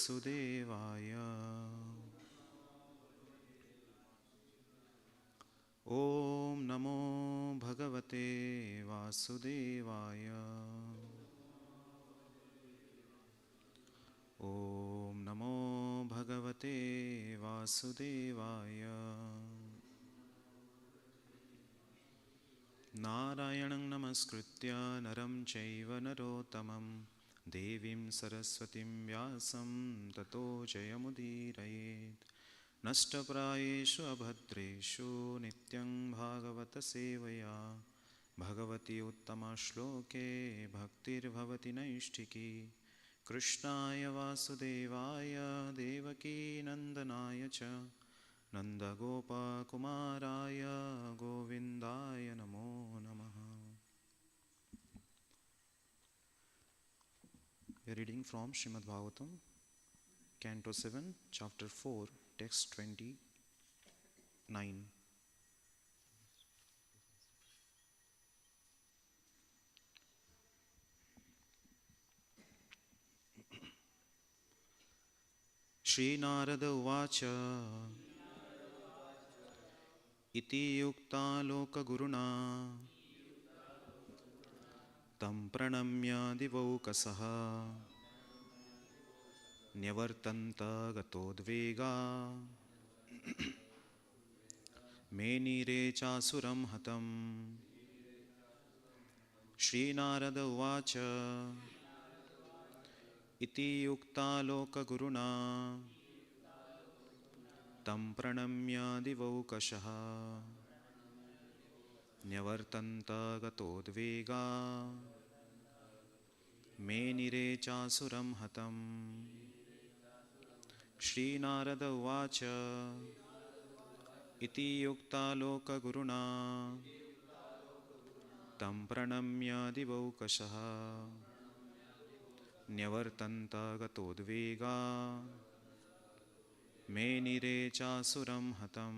Vasudevaya. Om Namo Bhagavate Vasudevaya. Om Namo Bhagavate Vasudevaya. Narayanam Namaskritya Naram Chaiva Narottamam Devim Saraswatim Vyasam Tato Jayamudirayet. Nashtaprayeshu abhadreshu nityam bhagavata sevaya bhagavati uttama shloke bhaktir bhavati naishtiki krishnaya vasudevaya devaki nandanaya cha nandagopa kumaraya govindaya namo namaha. We are reading from Srimad Bhagavatam, Canto 7, Chapter 4, Text 29. Shri Narada Uvacha Iti Yukta Loka Guruna Tam Pranamya Divaukasaha Nyavartanta Gatodvega Menire Chasuram Hatam. Shri Narada Uvacha Iti Yukta Loka Guruna Tam Pranamya Divaukashaha Nyavartanta Gatodvega Menire Chasuram Hatam. Shri Narada Uvacha Iti Yukta Loka Guruna Tam Pranamya Divaukashaha Nyavartanta Gatodvega Menire Chasuram Hatam.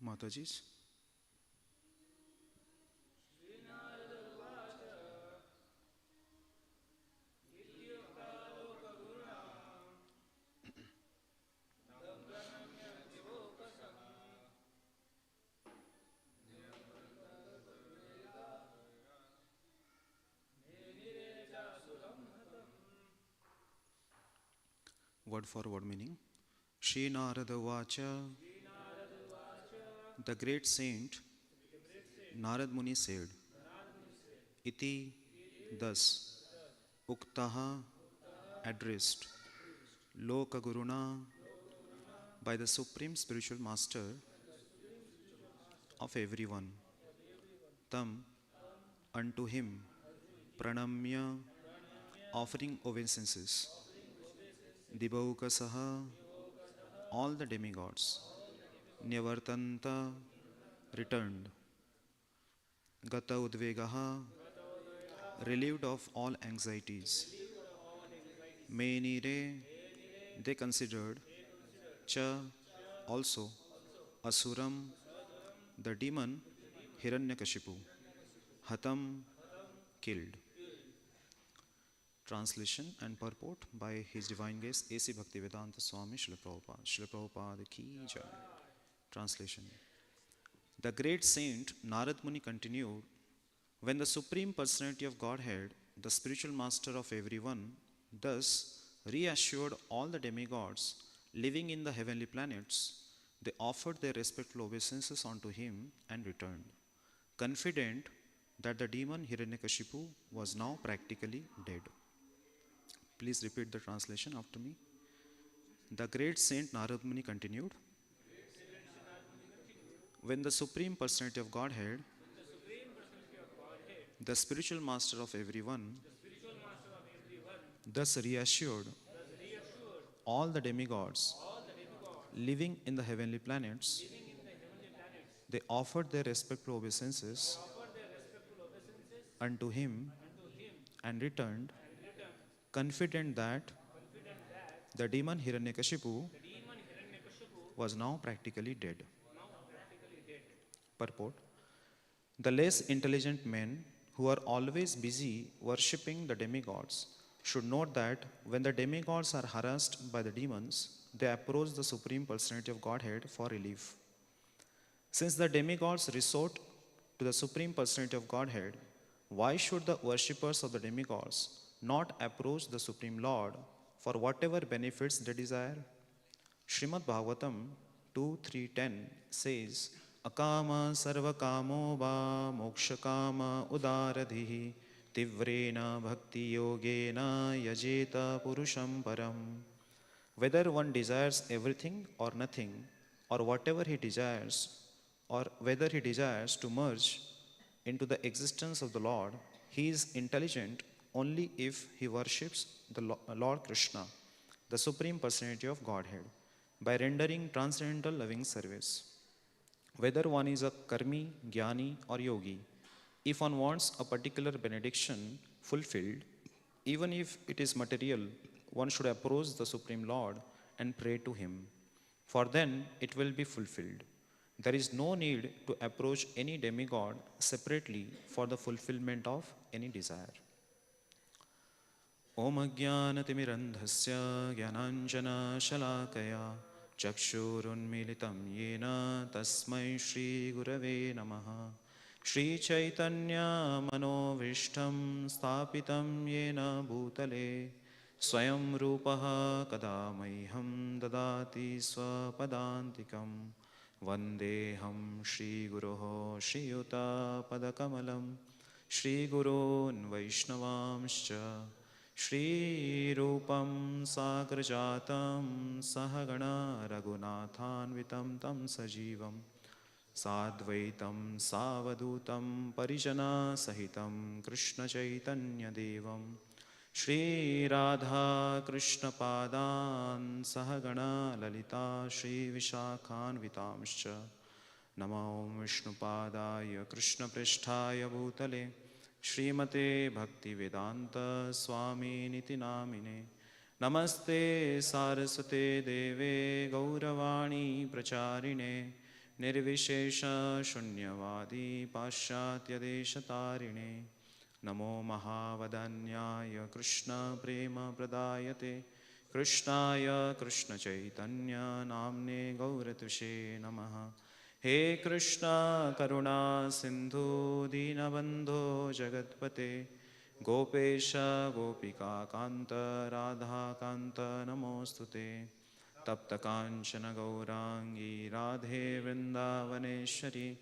Mataji's. Word for word meaning. Shri Narada Vacha. The great saint Narad Muni said, Iti, thus, Uktaha, addressed, Loka Guruna, by the Supreme Spiritual Master of everyone. Tam, unto him, Pranamya, offering obeisances. Dibaukasaha, all the demigods. Nyavartanta, returned. Gata Udvegaha, relieved of all anxieties. Menire, they considered. Cha, also. Asuram, the demon Hiranyakashipu. Hatam, killed. Translation and purport by His Divine Grace A.C. Bhaktivedanta Swami Srila Prabhupada. Srila Prabhupada ki jai. Translation. The great saint Narad Muni continued, when the Supreme Personality of Godhead, the spiritual master of everyone, thus reassured all the demigods living in the heavenly planets, they offered their respectful obeisances unto him and returned, confident that the demon Hiranyakashipu was now practically dead. Please repeat the translation after me. The great Saint Narad Muni continued, when the Supreme Personality of Godhead, the spiritual master of everyone, thus reassured all the demigods living in the heavenly planets, they offered their respectful obeisances unto him and returned, confident that the demon Hiranyakashipu was now practically dead. Purport: the less intelligent men who are always busy worshipping the demigods should note that when the demigods are harassed by the demons, they approach the Supreme Personality of Godhead for relief. Since the demigods resort to the Supreme Personality of Godhead, why should the worshippers of the demigods not approach the Supreme Lord for whatever benefits they desire? Srimad Bhagavatam 2.3.10 says, Akama sarvakamo va mokshakama udaradhihi tivrena bhakti yogena yajeta purusham param. Whether one desires everything or nothing, or whatever he desires, or whether he desires to merge into the existence of the Lord, he is intelligent only if he worships the Lord Krishna, the Supreme Personality of Godhead, by rendering transcendental loving service. Whether one is a karmi, jnani or yogi, if one wants a particular benediction fulfilled, even if it is material, one should approach the Supreme Lord and pray to him, for then it will be fulfilled. There is no need to approach any demigod separately for the fulfillment of any desire. Om Ajnanatimirandhasya Jnananjana Shalakaya Chakshurunmilitam Yena Tasmai Shri Gurave Namaha Shri Chaitanya Manovishtam Sthapitam Yena Bhutale Swayam Rupaha Kadamaiham Dadati Swapadantikam Vandeham Shri Guroho Shri Yuta Padakamalam Shri Gurun Vaishnavamscha Shri Rupam Sagrajatam Sahagana Raghunathanvitam Tam Sajivam Sadvaitam Savadutam Parijana Sahitam Krishna Chaitanya Devam Shri Radha Krishna Padan Sahagana Lalita Shri Vishakhanvitamscha Namo Vishnu Padaya Krishna Pristhaya Bhutale Srimate Bhaktivedanta Swami Niti Namine Namaste Saraswate Deve Gauravani Pracharine Nirvishesha Shunyavadi Paschatya Deshatarine Namo Mahavadanyaya Krishna Prema Pradayate Krishnaya Krishna Chaitanya Namne Gauratushe Namaha He Krishna Karuna Sindhu Dinabandho Jagatpate Gopesha Gopika Kanta Radha Kanta Namostute Tapta Kanchana Gaurangi Radhe Vrindavaneshwari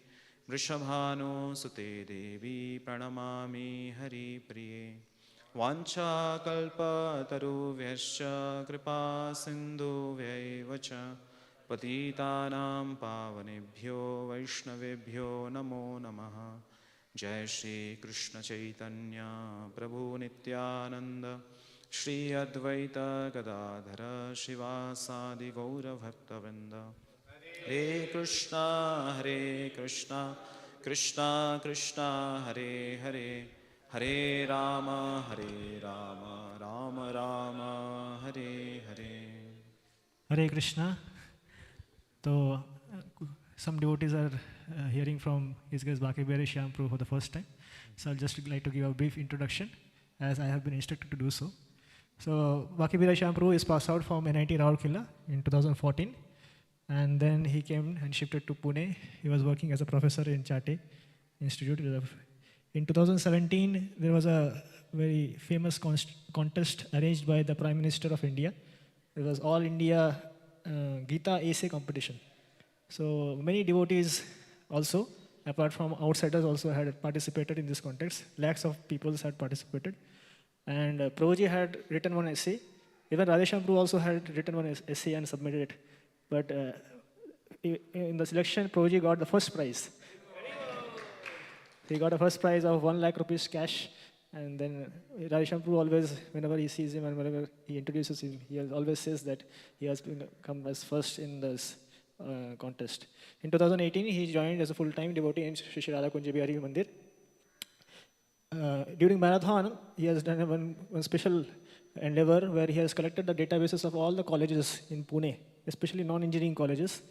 Vrishabhanu Sute Devi Pranamami Hari Priye Vancha Kalpa Taru Vyascha Kripa Sindhu Vyaivacha Patitanam Pavanebhyo Vaishnavebhyo Namo Namaha Jai Shri Krishna Chaitanya Prabhu Nityananda Shri Advaita Gadadhara Shivasadi Gaura Bhaktavrinda Hare Krishna Krishna Krishna Hare Hare Hare Rama Rama Rama Hare Hare. Hare Krishna. So, some devotees are hearing from his guest Bankebihari Shyam for the first time. So, I'll just like to give a brief introduction as I have been instructed to do so. So, Bankebihari Shyam is passed out from NIT Rourkela in 2014. And then he came and shifted to Pune. He was working as a professor in Chate Institute. In 2017, there was a very famous contest arranged by the Prime Minister of India. It was All India Gita Essay competition. So many devotees also, apart from outsiders, also had participated in this contest. Lakhs of people had participated. And Prabhuji had written one essay. Even Radheshyam Prabhu also had written one essay and submitted it. But in the selection, Prabhuji got the first prize. He got a first prize of 1 lakh rupees cash. And then Radheshyam Prabhu always, whenever he sees him and whenever he introduces him, he always says that he has come as first in this contest. In 2018, he joined as a full-time devotee in Sri Bankebihari Mandir. During marathon, he has done one special endeavor where he has collected the databases of all the colleges in Pune, especially non-engineering colleges.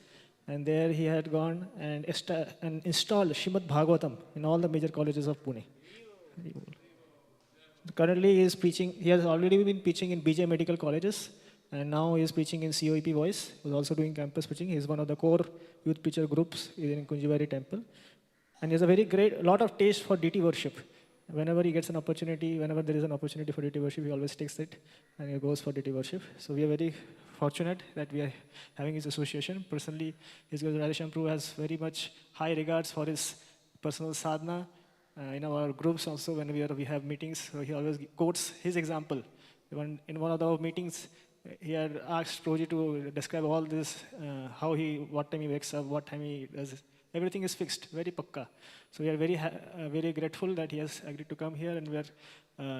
And there he had gone and installed Srimad Bhagavatam in all the major colleges of Pune. Currently he is preaching, he has already been preaching in BJ medical colleges, and now he is preaching in COEP Voice. He is also doing campus preaching. He is one of the core youth preacher groups in Kunjivari temple. And he has a very great, lot of taste for deity worship. Whenever he gets an opportunity, whenever there is an opportunity for deity worship, he always takes it and he goes for deity worship. So we are very fortunate that we are having his association. Personally, His Grace Radheshyam Prabhu has very much high regards for his personal sadhana. In our groups also, when we have meetings, he always quotes his example. Even in one of the meetings, he had asked Prabhuji to describe all this, what time he wakes up, what time he does. Everything is fixed, very pakka. So we are very grateful that he has agreed to come here, and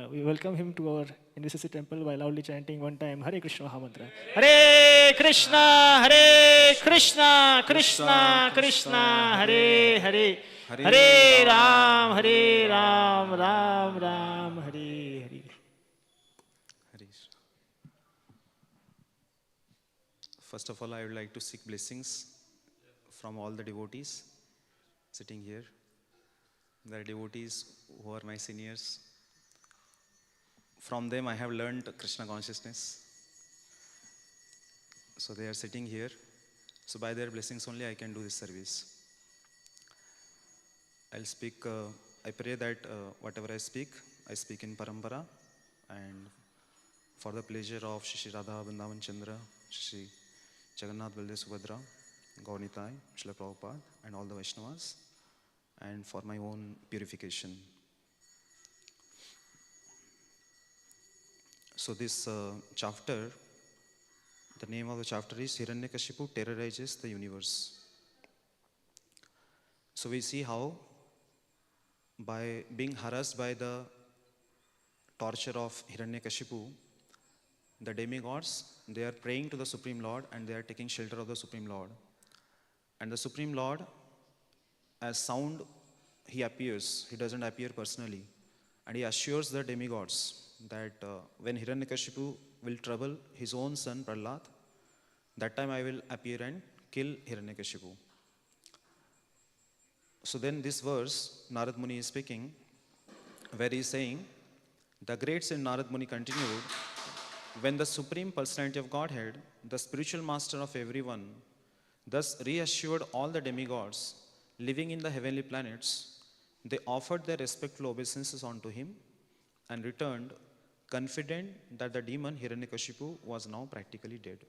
we welcome him to our NVCC temple by loudly chanting one time, Hare Krishna Mahamantra. Hare Krishna, Hare Krishna, Krishna Krishna, Hare Hare. Hare Ram, Ram Ram, Hare Hare. First of all, I would like to seek blessings from all the devotees sitting here. There are devotees who are my seniors. From them I have learned Krishna consciousness. So they are sitting here. So by their blessings only I can do this service. I'll speak, I pray that whatever I speak in Parampara, and for the pleasure of Shri Radha Vrindavan Chandra, Shri Jagannath Baldev Subhadra, Gaunitai, Srila Prabhupada, and all the Vaishnavas, and for my own purification. So this chapter, the name of the chapter is Hiranyakashipu Terrorizes the Universe. So we see how by being harassed by the torture of Hiranyakashipu, the demigods, they are praying to the Supreme Lord and they are taking shelter of the Supreme Lord. And the Supreme Lord, as sound, he appears. He doesn't appear personally. And he assures the demigods that when Hiranyakashipu will trouble his own son Prahlad, that time I will appear and kill Hiranyakashipu. So then this verse, Narad Muni is speaking, where he is saying, the great saint Narad Muni continued, when the Supreme Personality of Godhead, the spiritual master of everyone, thus reassured all the demigods living in the heavenly planets, they offered their respectful obeisances unto him and returned confident that the demon Hiranyakashipu was now practically dead.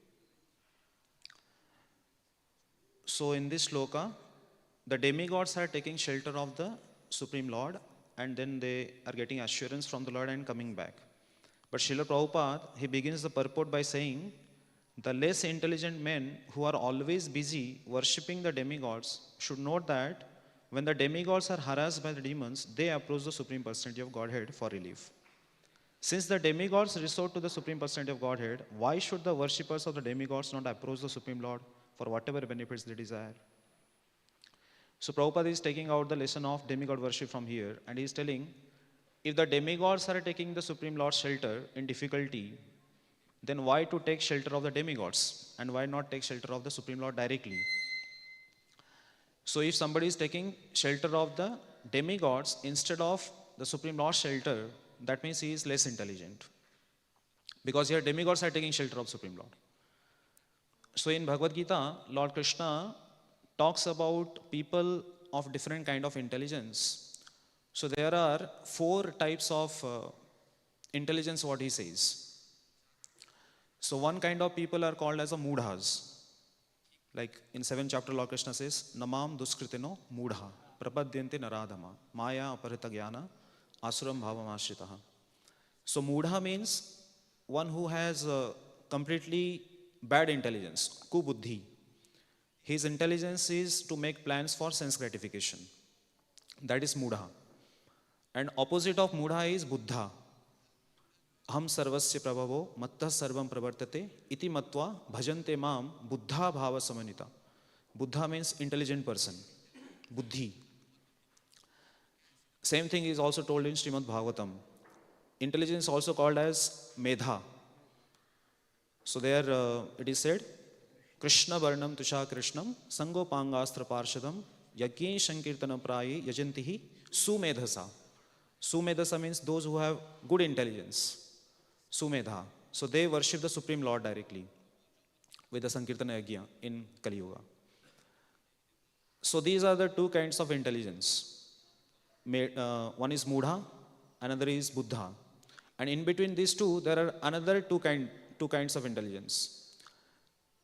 So in this shloka, the demigods are taking shelter of the Supreme Lord and then they are getting assurance from the Lord and coming back. But Srila Prabhupada, he begins the purport by saying, the less intelligent men who are always busy worshipping the demigods should note that when the demigods are harassed by the demons, they approach the Supreme Personality of Godhead for relief. Since the demigods resort to the Supreme Personality of Godhead, why should the worshippers of the demigods not approach the Supreme Lord for whatever benefits they desire? So Prabhupada is taking out the lesson of demigod worship from here, and he is telling, if the demigods are taking the Supreme Lord's shelter in difficulty, then why to take shelter of the demigods and why not take shelter of the Supreme Lord directly? So if somebody is taking shelter of the demigods instead of the Supreme Lord's shelter, that means he is less intelligent. Because here demigods are taking shelter of Supreme Lord. So in Bhagavad Gita, Lord Krishna talks about people of different kind of intelligence. So there are 4 types of intelligence, what he says. So one kind of people are called as a mudhas. Like in 7th chapter, Lord Krishna says, Namam duskritino mudha, prapadyante naradhama, maya aparita jnana, asuram bhavam ashritaha. So Mudha means one who has completely bad intelligence, kubuddhi. His intelligence is to make plans for sense gratification. That is Mudha. And opposite of Mudha is Buddha. Aham sarvasya prabhavo mattah sarvam pravartate iti matva bhajante mam buddha bhava samanita. Buddha means intelligent person. Buddhi. Same thing is also told in Srimad Bhagavatam. Intelligence also called as medha. So there it is said, Krishna varnam tusha krishnam sango pangastra parshadam yajne sankirtana praye yajantihi sumedhasa. Sumedhasa means those who have good intelligence. Sumedha. So they worship the Supreme Lord directly with the Sankirtana Yajna in Kali Yuga. So these are the two kinds of intelligence. One is Mudha, another is Buddha. And in between these two, there are another two kinds of intelligence.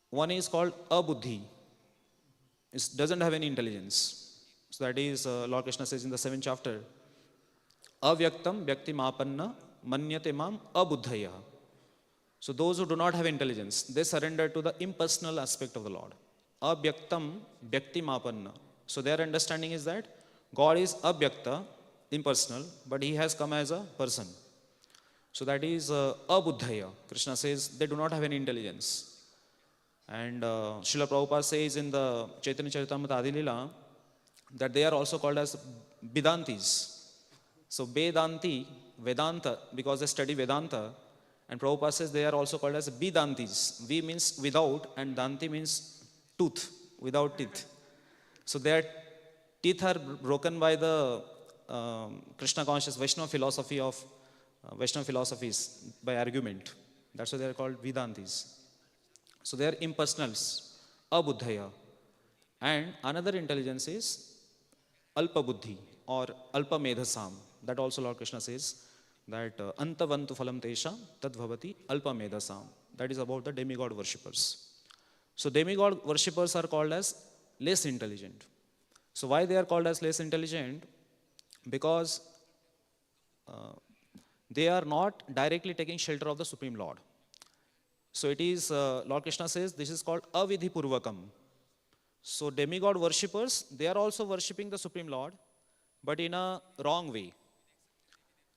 One is called Abuddhi. It doesn't have any intelligence. So that is, Lord Krishna says in the 7th chapter, Avyaktam Vyaktimapanna Manyate Mam Abuddhaya. So those who do not have intelligence, they surrender to the impersonal aspect of the Lord. Avyaktam Vyaktimapanna. So their understanding is that God is Avyakta, impersonal, but He has come as a person. So that is Abuddhaya. Krishna says they do not have any intelligence. And Srila Prabhupada says in the Chaitanya Charitamrita Adi Lila that they are also called as Vedantis. So Vedanti, Vedanta, because they study Vedanta, and Prabhupada says they are also called as Vedantis. V means without, and Danti means tooth, without teeth. So their teeth are broken by the Krishna conscious Vaishnava philosophy of Vaishnava philosophies by argument. That's why they are called Vedantis. So they are impersonals, Abuddhaya. And another intelligence is Alpa Buddhi or Alpa Medhasam. That also Lord Krishna says that Antavantu Phalam Tesha Tad Bhavati Alpa Medhasam. That is about the demigod worshippers. So demigod worshippers are called as less intelligent. So why they are called as less intelligent? Because they are not directly taking shelter of the Supreme Lord. So it is, Lord Krishna says, this is called Avidhi Purvakam. So demigod worshippers, they are also worshipping the Supreme Lord, but in a wrong way.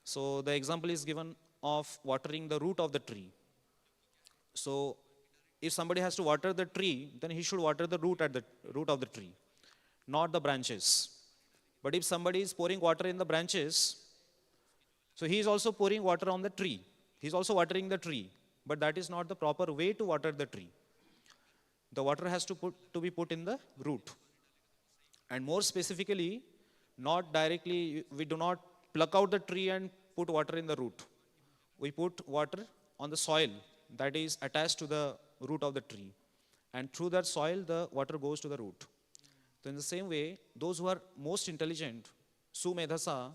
So the example is given of watering the root of the tree. So if somebody has to water the tree, then he should water the root at the root of the tree, not the branches. But if somebody is pouring water in the branches, so he is also pouring water on the tree. He is also watering the tree, but that is not the proper way to water the tree. The water has to be put in the root. And more specifically, not directly, we do not pluck out the tree and put water in the root. We put water on the soil that is attached to the root of the tree. And through that soil, the water goes to the root. So in the same way, those who are most intelligent, Sumedhasa,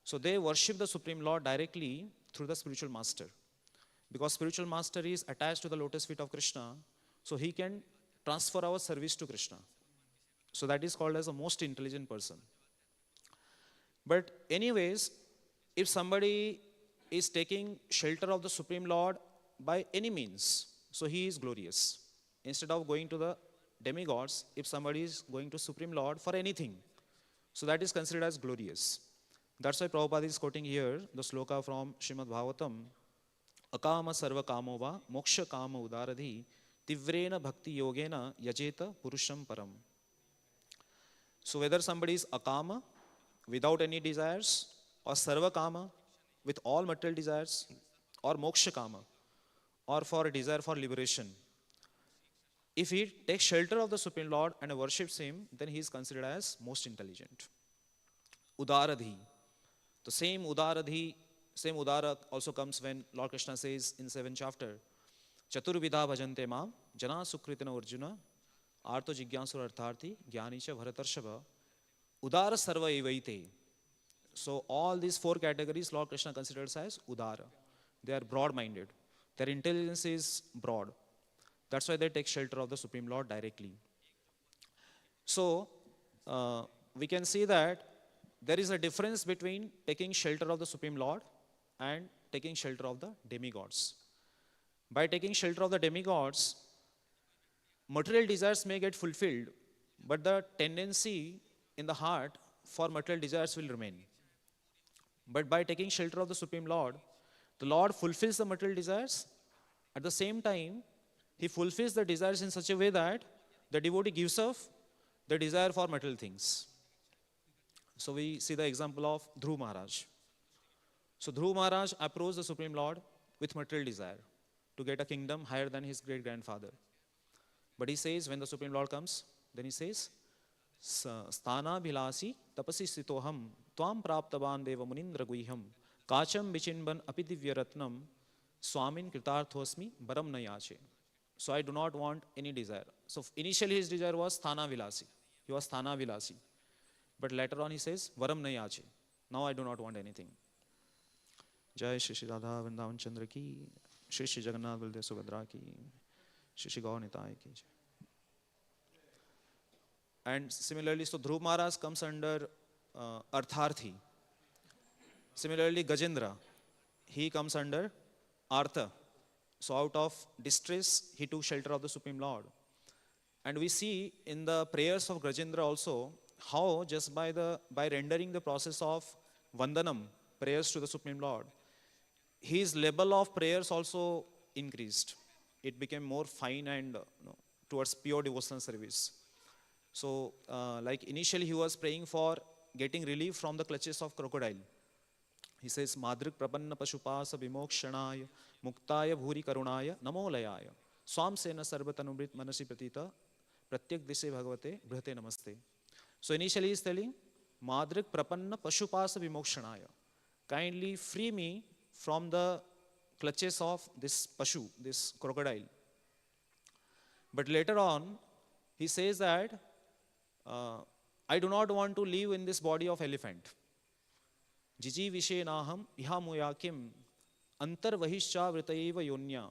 so they worship the Supreme Lord directly through the spiritual master. Because spiritual master is attached to the lotus feet of Krishna, so he can transfer our service to Krishna. So that is called as a most intelligent person. But anyways, if somebody is taking shelter of the Supreme Lord by any means, so he is glorious. Instead of going to the demigods, if somebody is going to Supreme Lord for anything, so that is considered as glorious. That's why Prabhupada is quoting here the sloka from Srimad Bhagavatam, Akama sarva kamo va moksha kama udaradhi tivrena bhakti yogena yajeta purusham param. So whether somebody is akama, without any desires, or sarva kama, with all material desires, or moksha kama, or for a desire for liberation, if he takes shelter of the Supreme Lord and worships Him, then he is considered as most intelligent. Udaradhi. The same Udaradhi, same Udara also comes when Lord Krishna says in 7th chapter, Chaturvidha bhajante mam, jana sukritina arjuna, arto jigyansur artharthi, jnanicha bharatarshava, Udara sarva evaite. So all these 4 categories Lord Krishna considers as Udara. They are broad-minded. Their intelligence is broad. That's why they take shelter of the Supreme Lord directly. So we can see that there is a difference between taking shelter of the Supreme Lord and taking shelter of the demigods. By taking shelter of the demigods, material desires may get fulfilled, but the tendency in the heart for material desires will remain. But by taking shelter of the Supreme Lord, the Lord fulfills the material desires. At the same time, He fulfills the desires in such a way that the devotee gives up the desire for material things. So we see the example of Dhruv Maharaj. So Dhruv Maharaj approached the Supreme Lord with material desire to get a kingdom higher than his great-grandfather. But he says, when the Supreme Lord comes, then he says, Sthana bhilasi tapasi sitoham tvam praptavan deva munindra guiham kacham vichinban apidivya ratnam swamin kritarthosmi baram nayache. So I do not want any desire. So initially his desire was Sthana vilasi. He was Sthana vilasi. But later on he says, Varam nayache. Now I do not want anything. Jai Shri Shri Radha Vrindavan Chandra ki, Shri Shri Jagannath Baldev Subhadra ki, Shri Shri Gaur Nitai ki. And similarly, so Dhruv Maharaj comes under Artharthi. Similarly, Gajendra, he comes under Artha. So out of distress, he took shelter of the Supreme Lord. And we see in the prayers of Gajendra also, how just by rendering the process of Vandanam, prayers to the Supreme Lord, his level of prayers also increased. It became more fine and towards pure devotional service. So, like initially he was praying for getting relief from the clutches of crocodile. He says, Madrik prapanna pashupasa vimokshanaya muktaya bhuri karunaya namolayaya swam sena sarvatanubrit manasi pratita pratyak dishe bhagavate brihate namaste. So initially he is telling, Madrik prapanna pashupasa vimokshanaya. Kindly free me from the clutches of this pashu, this crocodile. But later on, he says that, I do not want to live in this body of elephant. Jiji vishe naham ihamuyakim antar vahischa vritaiva yonya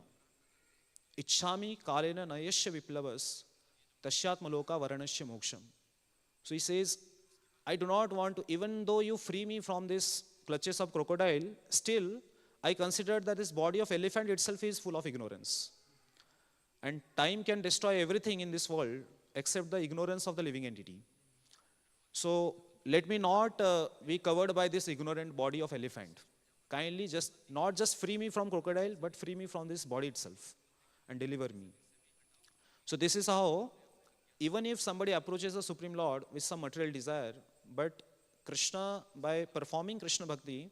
ichhami kalena nayasya viplavas tashyatmaloka varanasya moksham. So he says, I do not want to, even though you free me from this clutches of crocodile, still I consider that this body of elephant itself is full of ignorance. And time can destroy everything in this world except the ignorance of the living entity. So let me not be covered by this ignorant body of elephant. Kindly not just free me from crocodile, but free me from this body itself and deliver me. So this is how, even if somebody approaches the Supreme Lord with some material desire, but Krishna, by performing Krishna Bhakti,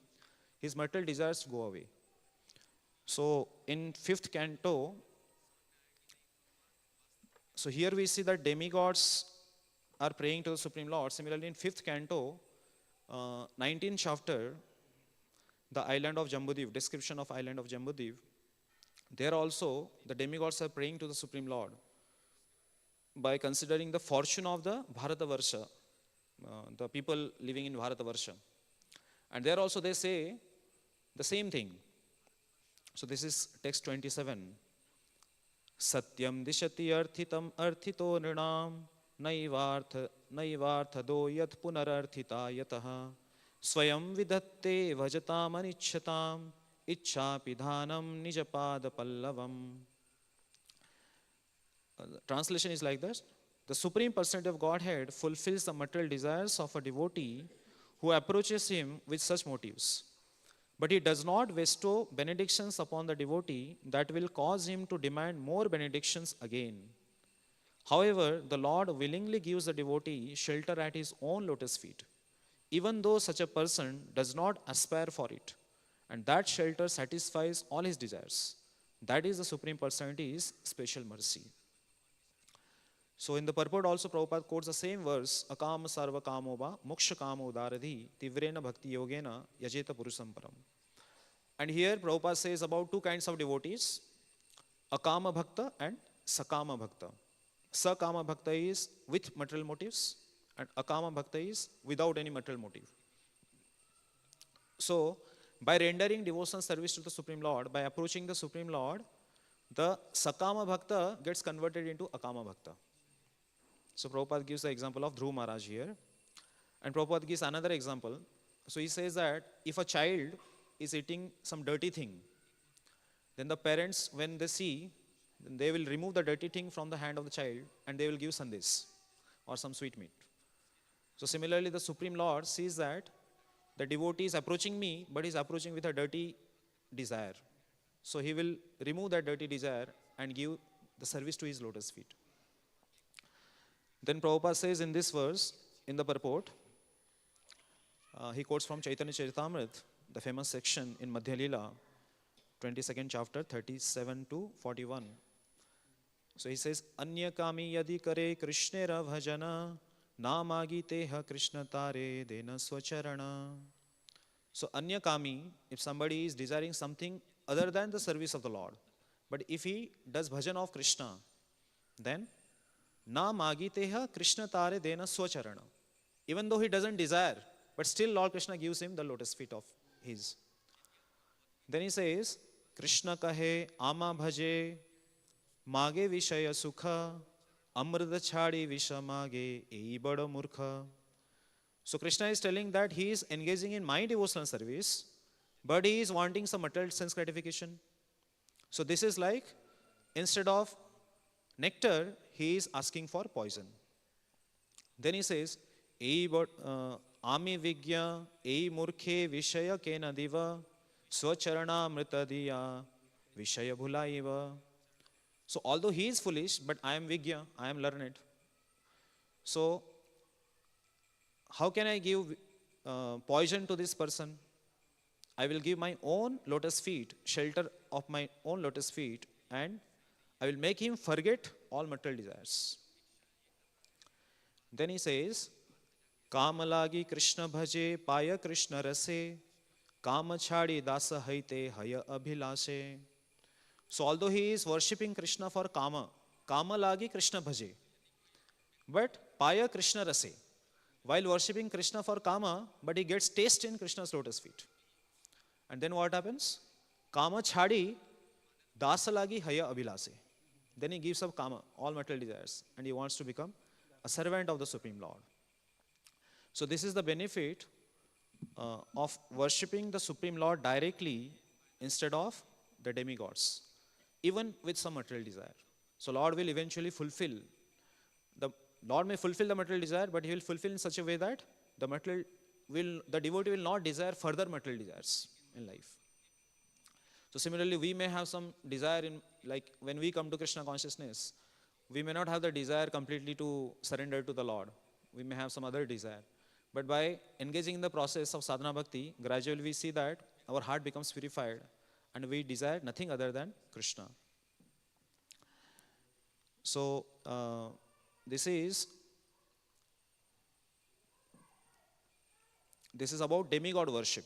his material desires go away. So in 5th canto, so here we see that demigods are praying to the Supreme Lord. Similarly, in 5th canto, 19th chapter, the island of Jambudvipa, description of island of Jambudvipa, there also the demigods are praying to the Supreme Lord by considering the fortune of the Bharatavarsha, the people living in Bharatavarsha. And there also they say the same thing. So this is text 27. Satyam dishati arthitam arthito nrinam naivartha do yat punararthita yataha swayam vidatte bhajatam anichchatam ichcha pidhanam nijapada pallavam. Translation is like this. The Supreme Personality of Godhead fulfills the material desires of a devotee who approaches him with such motives. But he does not bestow benedictions upon the devotee that will cause him to demand more benedictions again. However, the Lord willingly gives the devotee shelter at his own lotus feet, even though such a person does not aspire for it, and that shelter satisfies all his desires. That is the Supreme Personality's special mercy. So in the purport also Prabhupada quotes the same verse, Akama sarva kamo va moksha kamo udaradhi tivrena bhakti yogena yajeta purusam param. And here Prabhupada says about two kinds of devotees, Akama bhakta and Sakama bhakta. Sakama bhakta is with material motives and Akama bhakta is without any material motive. So by rendering devotional service to the Supreme Lord, by approaching the Supreme Lord, the Sakama bhakta gets converted into Akama bhakta. So Prabhupada gives the example of Dhruv Maharaj here. And Prabhupada gives another example. So he says that if a child is eating some dirty thing, then the parents, when they see, then they will remove the dirty thing from the hand of the child and they will give sandesh or some sweet meat. So similarly, the Supreme Lord sees that the devotee is approaching me, but he is approaching with a dirty desire. So he will remove that dirty desire and give the service to his lotus feet. Then Prabhupada says in this verse, in the purport, he quotes from Chaitanya Charitamrita, the famous section in Madhya Lila, 22nd chapter, 37 to 41. So he says, Anya kami yadi kare krishnera bhajana, na magi teha krishna tare dena swacharana. So anya kami, if somebody is desiring something other than the service of the Lord, but if he does bhajan of Krishna, then na magi teha krishna tare dena swacharana. Even though he doesn't desire, but still Lord Krishna gives him the lotus feet of his. Then he says, Krishna kahe ama bhaje, mage vishaya sukha, amrita chhadi visha mage, ei bada murkha. So Krishna is telling that he is engaging in my devotional service, but he is wanting some material sense gratification. So this is like, instead of nectar, he is asking for poison. Then he says, Ami vigya, ei murkhe vishaya kena diva, swacharana mritadiya, vishaya bhulaiva. So although he is foolish, but I am vigya, I am learned. So how can I give poison to this person? I will give my own lotus feet, shelter of my own lotus feet, and I will make him forget all material desires. Then he says, Kamalagi Krishna bhaje paya Krishna rase, Kama chhadi dasa haite haya abhilase. So although he is worshipping Krishna for Kama, Kama lagi Krishna bhaje, but paya Krishna rase. While worshipping Krishna for Kama, but he gets taste in Krishna's lotus feet. And then what happens? Kama chhadi dasa lagi haya abhilase. Then he gives up Kama, all material desires, and he wants to become a servant of the Supreme Lord. So this is the benefit of worshipping the Supreme Lord directly instead of the demigods, even with some material desire. So Lord will eventually fulfill. The Lord may fulfill the material desire, but he will fulfill in such a way that the devotee will not desire further material desires in life. So similarly, we may have some desire in, like when we come to Krishna consciousness, we may not have the desire completely to surrender to the Lord. We may have some other desire. But by engaging in the process of sadhana bhakti, gradually we see that our heart becomes purified and we desire nothing other than Krishna. So this is about demigod worship.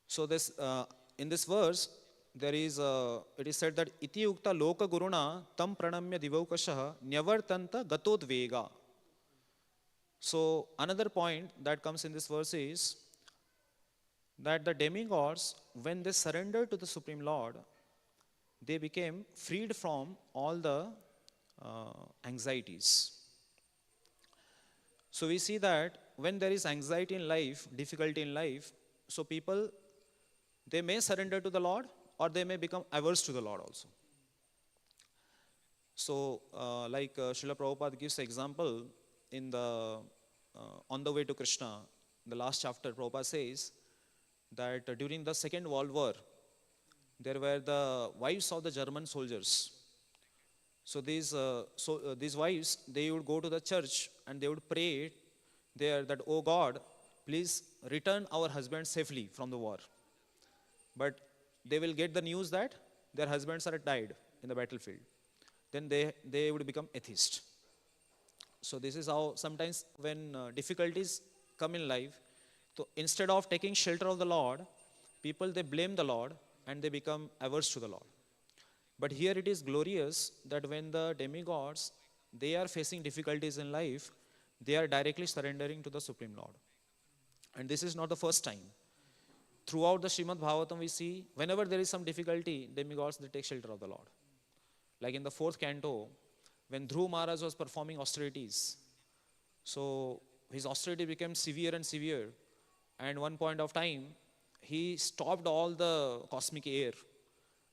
So this in this verse there is it is said that iti ukta loka guruna tam pranamya divaukashah nyavartanta gatodvega. So another point that comes in this verse is that the demigods, when they surrendered to the Supreme Lord, they became freed from all the anxieties. So we see that when there is anxiety in life, difficulty in life, so people, they may surrender to the Lord or they may become averse to the Lord also. So like Srila Prabhupada gives an example in the On the Way to Krishna, the last chapter, Prabhupada says that during the Second World War, there were the wives of the German soldiers. So these wives, they would go to the church and they would pray there that, oh God, please return our husbands safely from the war. But they will get the news that their husbands are died in the battlefield. Then they would become atheists. So this is how sometimes when difficulties come in life, so instead of taking shelter of the Lord, people, they blame the Lord and they become averse to the Lord. But here it is glorious that when the demigods, they are facing difficulties in life, they are directly surrendering to the Supreme Lord. And this is not the first time. Throughout the Srimad Bhagavatam we see, whenever there is some difficulty, demigods, they take shelter of the Lord. Like in the 4th canto, when Dhruv Maharaj was performing austerities, so his austerity became severe and severe. And one point of time, he stopped all the cosmic air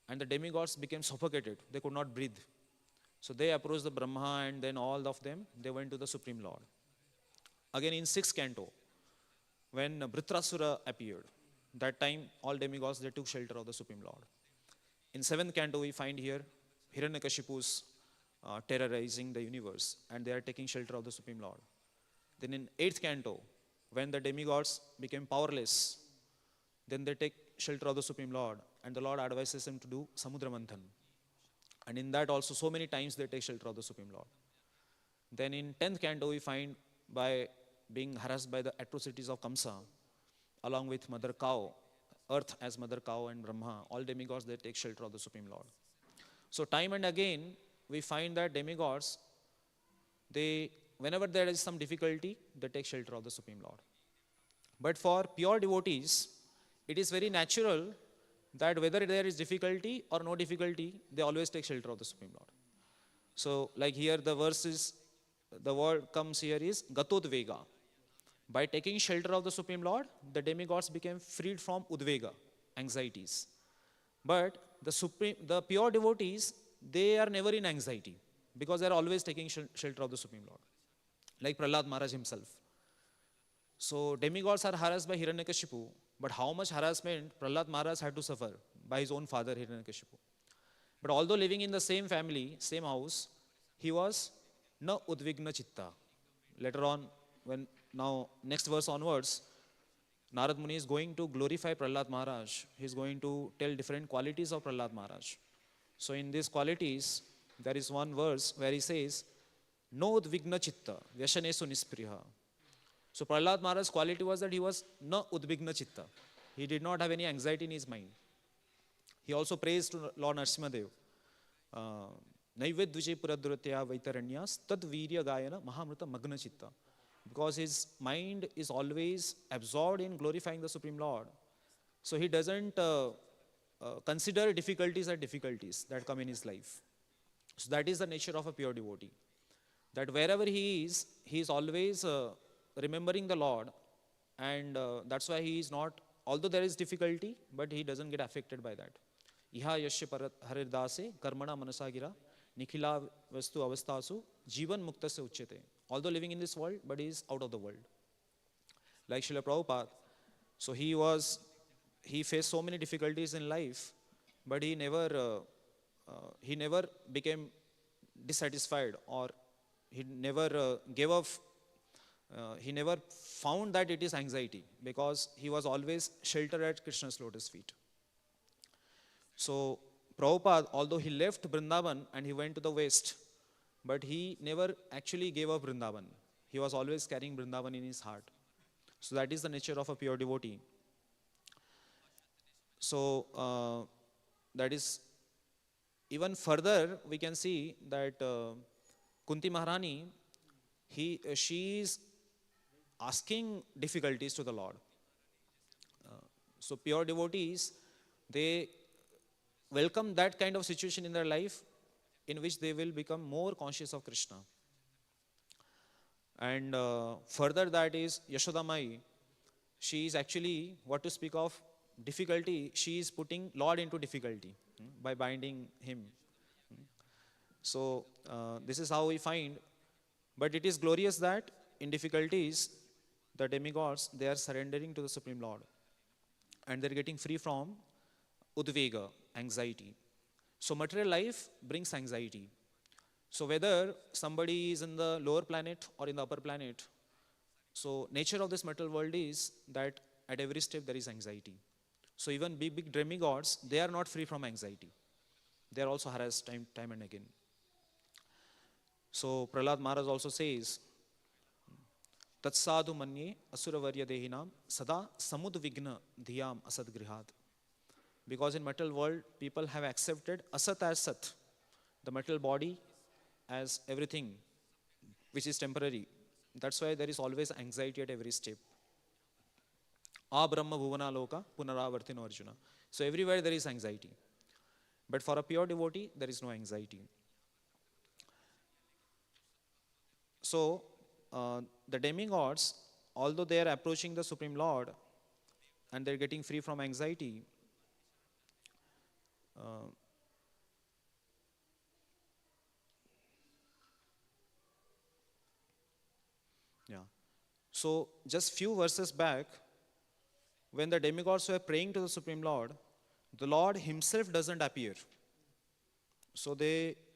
and the demigods became suffocated. They could not breathe. So they approached the Brahma and then all of them, they went to the Supreme Lord. Again in 6th canto, when Vritrasura appeared, that time all demigods, they took shelter of the Supreme Lord. In 7th canto, we find here Hiranyakashipu's terrorizing the universe and they are taking shelter of the Supreme Lord. Then in 8th canto, when the demigods became powerless, then they take shelter of the Supreme Lord and the Lord advises them to do Samudra Manthan. And in that also so many times they take shelter of the Supreme Lord. Then in 10th canto, we find by being harassed by the atrocities of Kamsa, along with Mother Cow, Earth as Mother Cow and Brahma, all demigods, they take shelter of the Supreme Lord. So time and again, we find that demigods, they, whenever there is some difficulty, they take shelter of the Supreme Lord. But for pure devotees, it is very natural that whether there is difficulty or no difficulty, they always take shelter of the Supreme Lord. So like here the verse is, the word comes here is Gatodvega. By taking shelter of the Supreme Lord, the demigods became freed from Udvega, anxieties. But the pure devotees, they are never in anxiety because they are always taking shelter of the Supreme Lord. Like Prahlad Maharaj himself. So demigods are harassed by Hiranyakashipu, but how much harassment Prahlad Maharaj had to suffer by his own father Hiranyakashipu. But although living in the same family, same house, he was na udvigna chitta. Later on, when now next verse onwards, Narad Muni is going to glorify Prahlad Maharaj. He is going to tell different qualities of Prahlad Maharaj. So in these qualities, there is one verse where he says, no udvigna chitta, vyashanesu nispriha. So Prahlad Maharaj's quality was that he was na udvigna chitta. He did not have any anxiety in his mind. He also prays to Lord Narasimhadev. Naivedvijay puradratya vaitaranyas tad virya gayana mahamrita magna chitta. Because his mind is always absorbed in glorifying the Supreme Lord. So he doesn't consider difficulties as difficulties that come in his life. So that is the nature of a pure devotee. That wherever he is always remembering the Lord, and that's why he is not, although there is difficulty, but he doesn't get affected by that. Iha yashya haridase karmana manasagira nikhila vastu avastasu jivan muktasya uchyate. Although living in this world, but he is out of the world. Like Srila Prabhupada, so he faced so many difficulties in life, but he never became dissatisfied, or he never gave up. He never found that it is anxiety, because he was always sheltered at Krishna's lotus feet. So Prabhupada, although he left Vrindavan and he went to the west, but he never actually gave up Vrindavan. He was always carrying Vrindavan in his heart. So that is the nature of a pure devotee. So that is, even further we can see that Kunti Maharani, she is asking difficulties to the Lord. So pure devotees, they welcome that kind of situation in their life in which they will become more conscious of Krishna. And further, that is Yashoda Mai. She is actually, what to speak of difficulty, she is putting Lord into difficulty by binding him. So this is how we find. But it is glorious that in difficulties, the demigods, they are surrendering to the Supreme Lord. And they are getting free from Udvega, anxiety. So material life brings anxiety. So whether somebody is in the lower planet or in the upper planet, so nature of this material world is that at every step there is anxiety. So even big demigods, they are not free from anxiety. They are also harassed time and again. So Prahlad Maharaj also says, Tatsadu manye asuravarya dehinam sada samudvigna dhyam asadgrihat. Because in material world, people have accepted asat as sat, the material body as everything which is temporary. That's why there is always anxiety at every step. Brahma bhuvana loka punaravartino Arjuna. So everywhere there is anxiety. But for a pure devotee, there is no anxiety. So the demigods, although they are approaching the Supreme Lord, and they're getting free from anxiety. Yeah. So just few verses back, when the demigods were praying to the Supreme Lord, the Lord himself doesn't appear. So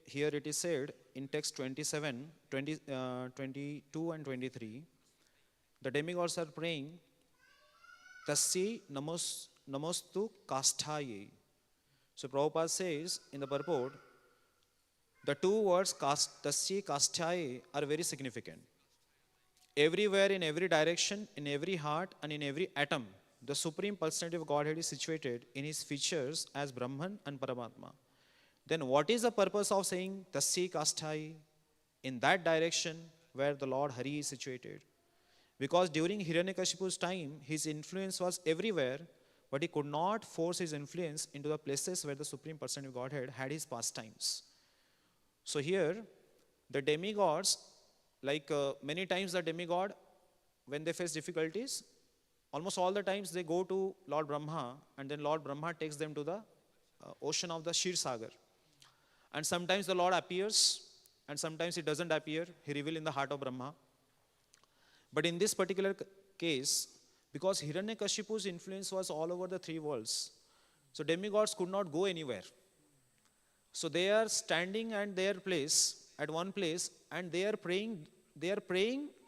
here it is said in text 27, 22 and 23, the demigods are praying, Tasya namostu kasthaye. So Prabhupada says in the purport, the two words tasya kasthaye are very significant. Everywhere, in every direction, in every heart and in every atom, the Supreme Personality of Godhead is situated in his features as Brahman and Paramatma. Then what is the purpose of saying Tasya Kasthai in that direction where the Lord Hari is situated? Because during Hiranyakashipu's time, his influence was everywhere, but he could not force his influence into the places where the Supreme Personality of Godhead had his pastimes. So here, the demigods, like many times the demigod, when they face difficulties, almost all the times they go to Lord Brahma, and then Lord Brahma takes them to the ocean of the Shir Sagar. And sometimes the Lord appears, and sometimes he doesn't appear. He reveals in the heart of Brahma. But in this particular case, because Hiranyakashipu's influence was all over the three worlds, so demigods could not go anywhere. So they are standing at their place, at one place, and they are praying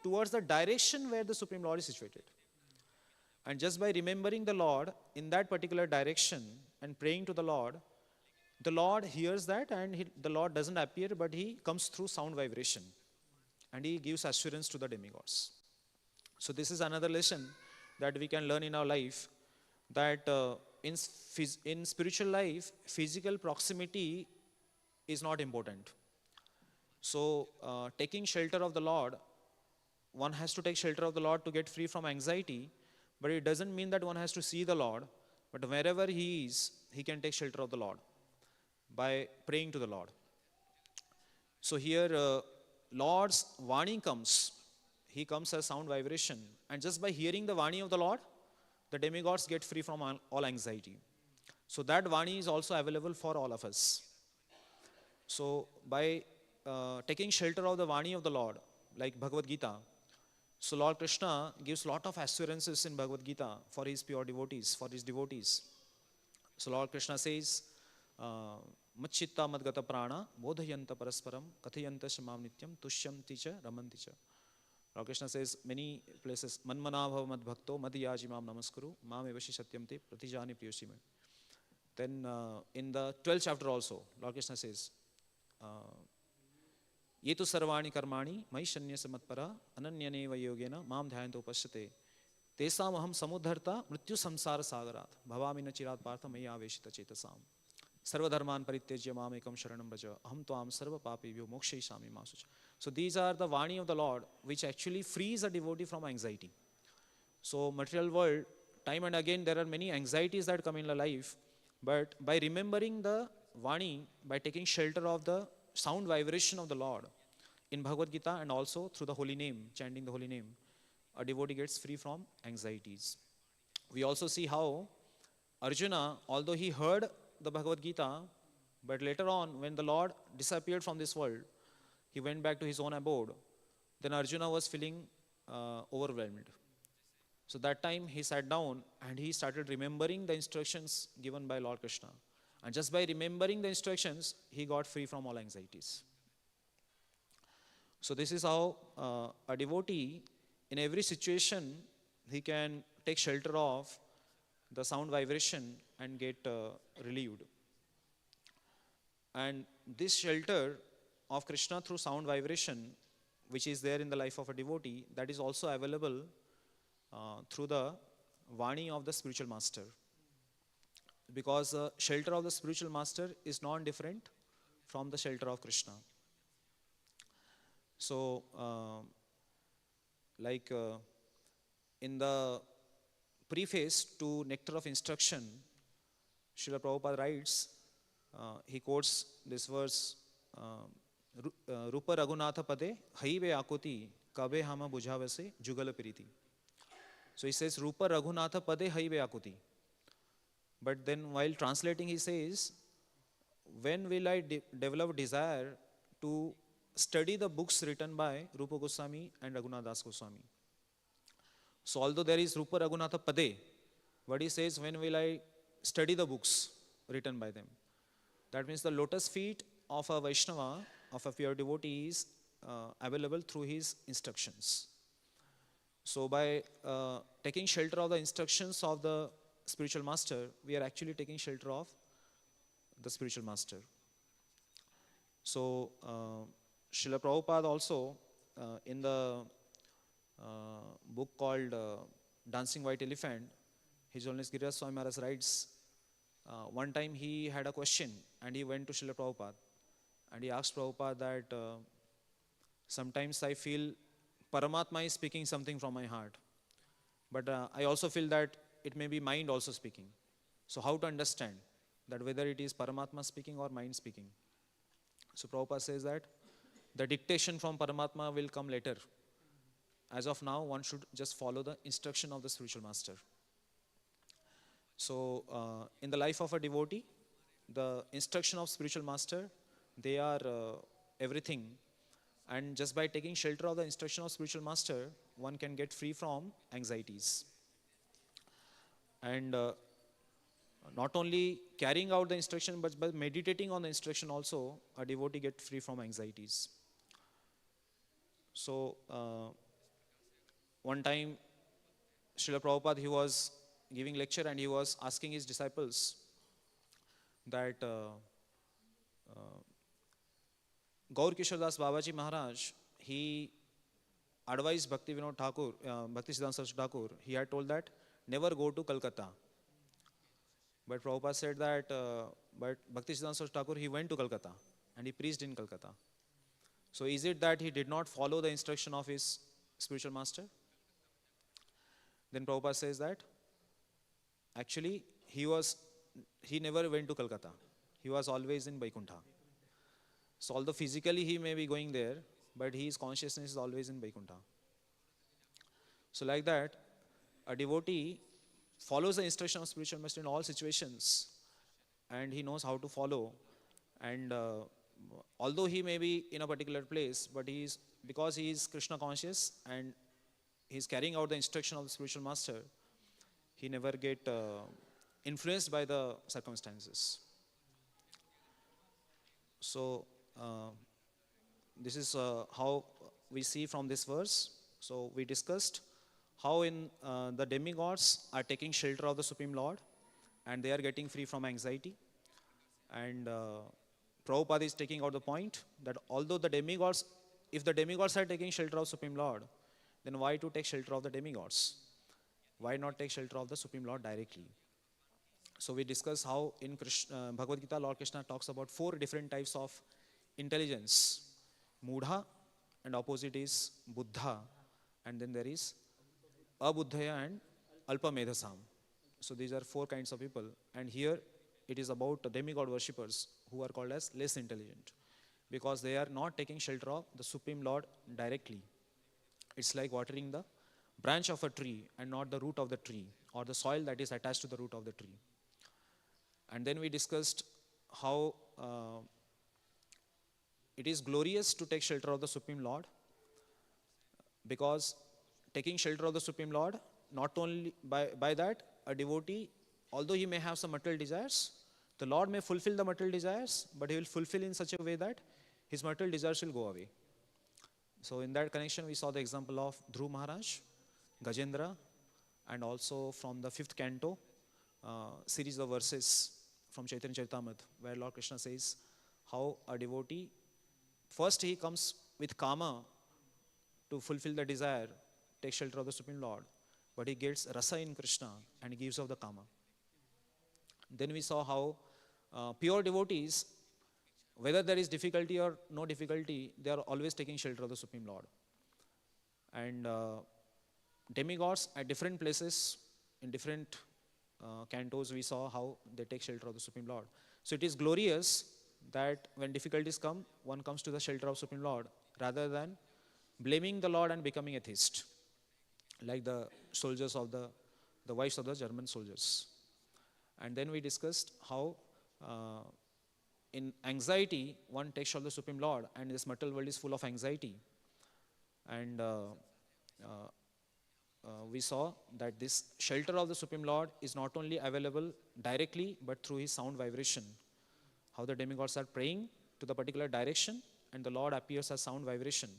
towards the direction where the Supreme Lord is situated. And just by remembering the Lord in that particular direction and praying to the Lord hears that, and the Lord doesn't appear, but he comes through sound vibration. And he gives assurance to the demigods. So this is another lesson that we can learn in our life, that in spiritual life, physical proximity is not important. So taking shelter of the Lord, one has to take shelter of the Lord to get free from anxiety, but it doesn't mean that one has to see the Lord, but wherever he is, he can take shelter of the Lord by praying to the Lord. So here, Lord's Vani comes. He comes as sound vibration. And just by hearing the Vani of the Lord, the demigods get free from all anxiety. So that Vani is also available for all of us. So by taking shelter of the Vani of the Lord, like Bhagavad Gita, so Lord Krishna gives lot of assurances in Bhagavad Gita for his pure devotees, for his devotees. So Lord Krishna says, Machchitta madgata prana bodhayanta parasparam kathayanta shamam nityam tushyanti cha ramanti cha. Lord Krishna says many places, manmana bhava mad bhakto madhyaji mam namaskuru mam evashi satyamte pratijani priyoshime. Then in the 12th chapter also, Lord Krishna says, Yetu sarvani karmani maishanyasa matpara ananyane vayogena mam dhyanto pashyate tesam aham samudharta mrityu samsara sagarat bhavami na chirat partha maya aveshita chetasam sarvadharman parityajya mam ekam sharanam braja aham tvam sarva papibhyo mokshayisami ma sucha. So these are the Vani of the Lord, which actually frees a devotee from anxiety. So material world, time and again there are many anxieties that come in the life, but by remembering the Vani, by taking shelter of the sound vibration of the Lord in Bhagavad Gita and also through the holy name, chanting the holy name, a devotee gets free from anxieties. We also see how Arjuna, although he heard the Bhagavad Gita, but later on when the Lord disappeared from this world, he went back to his own abode. Then Arjuna was feeling overwhelmed. So that time he sat down and he started remembering the instructions given by Lord Krishna. And just by remembering the instructions, he got free from all anxieties. So this is how a devotee, in every situation, he can take shelter of the sound vibration and get relieved. And this shelter of Krishna through sound vibration, which is there in the life of a devotee, that is also available through the Vani of the spiritual master. Because the shelter of the spiritual master is non-different from the shelter of Krishna. So, in the preface to Nectar of Instruction, Srila Prabhupada writes, he quotes this verse, Rupa Raghunatha Pade, Haive Akuti, Kabe Hama Bujhavase, Jugala Piriti. So he says, Rupa Raghunatha Pade Haive Akuti. But then while translating, he says, when will I develop desire to study the books written by Rupa Goswami and Raghunath Das Goswami? So although there is Rupa Raghunatha Pade, what he says, when will I study the books written by them? That means the lotus feet of a Vaishnava, of a pure devotee, is available through his instructions. So by taking shelter of the instructions of the spiritual master, we are actually taking shelter of the spiritual master. So Srila Prabhupada also in the book called Dancing White Elephant, His Holiness Giriraj Swami Maharaj writes, one time he had a question and he went to Srila Prabhupada and he asked Prabhupada that sometimes I feel Paramatma is speaking something from my heart, but I also feel that it may be mind also speaking. So how to understand that whether it is Paramatma speaking or mind speaking? So Prabhupada says that the dictation from Paramatma will come later. As of now, one should just follow the instruction of the spiritual master. So in the life of a devotee, the instruction of spiritual master, they are everything. And just by taking shelter of the instruction of spiritual master, one can get free from anxieties. And not only carrying out the instruction, but by meditating on the instruction also, a devotee gets free from anxieties. So one time, Srila Prabhupada, he was giving lecture and he was asking his disciples that Gaur Kishore Das Babaji Maharaj, he advised Bhakti Vinod Thakur, Bhakti Siddhanta Saraswati Thakur, he had told that never go to Calcutta. But Prabhupada said that, but Bhakti Siddhanta Saraswati Thakur, he went to Calcutta and he preached in Calcutta. So is it that he did not follow the instruction of his spiritual master? Then Prabhupada says that actually he never went to Calcutta. He was always in Vaikuntha. So although physically he may be going there, but his consciousness is always in Vaikuntha. So like that, a devotee follows the instruction of spiritual master in all situations and he knows how to follow. And although he may be in a particular place, but because he is Krishna conscious and he is carrying out the instruction of the spiritual master, he never get influenced by the circumstances. So this is how we see from this verse. So we discussed how in the demigods are taking shelter of the Supreme Lord and they are getting free from anxiety. And Prabhupada is taking out the point that although the demigods, if the demigods are taking shelter of Supreme Lord, then why to take shelter of the demigods? Why not take shelter of the Supreme Lord directly? So we discuss how in Bhagavad Gita, Lord Krishna talks about 4 different types of intelligence. Mudha, and opposite is Buddha, and then there is Abuddhaya and Alpa Medhasam. So these are 4 kinds of people, and here it is about the demigod worshippers who are called as less intelligent because they are not taking shelter of the Supreme Lord directly. It's like watering the branch of a tree and not the root of the tree or the soil that is attached to the root of the tree. And then we discussed how it is glorious to take shelter of the Supreme Lord because taking shelter of the Supreme Lord, not only by that, a devotee, although he may have some material desires, the Lord may fulfill the material desires, but he will fulfill in such a way that his material desires will go away. So in that connection, we saw the example of Dhruv Maharaj, Gajendra, and also from the 5th canto, series of verses from Chaitanya Charitamrita, where Lord Krishna says how a devotee, first he comes with kama to fulfill the desire, take shelter of the Supreme Lord, but he gets rasa in Krishna and he gives up the kama. Then we saw how pure devotees, whether there is difficulty or no difficulty, they are always taking shelter of the Supreme Lord. And demigods at different places, in different cantos, we saw how they take shelter of the Supreme Lord. So it is glorious that when difficulties come, one comes to the shelter of Supreme Lord rather than blaming the Lord and becoming atheist. like the soldiers of the wives of the German soldiers. And then we discussed how in anxiety one takes of the Supreme Lord, and this material world is full of anxiety. And uh, we saw that this shelter of the Supreme Lord is not only available directly but through his sound vibration. How the demigods are praying to the particular direction and the Lord appears as sound vibration.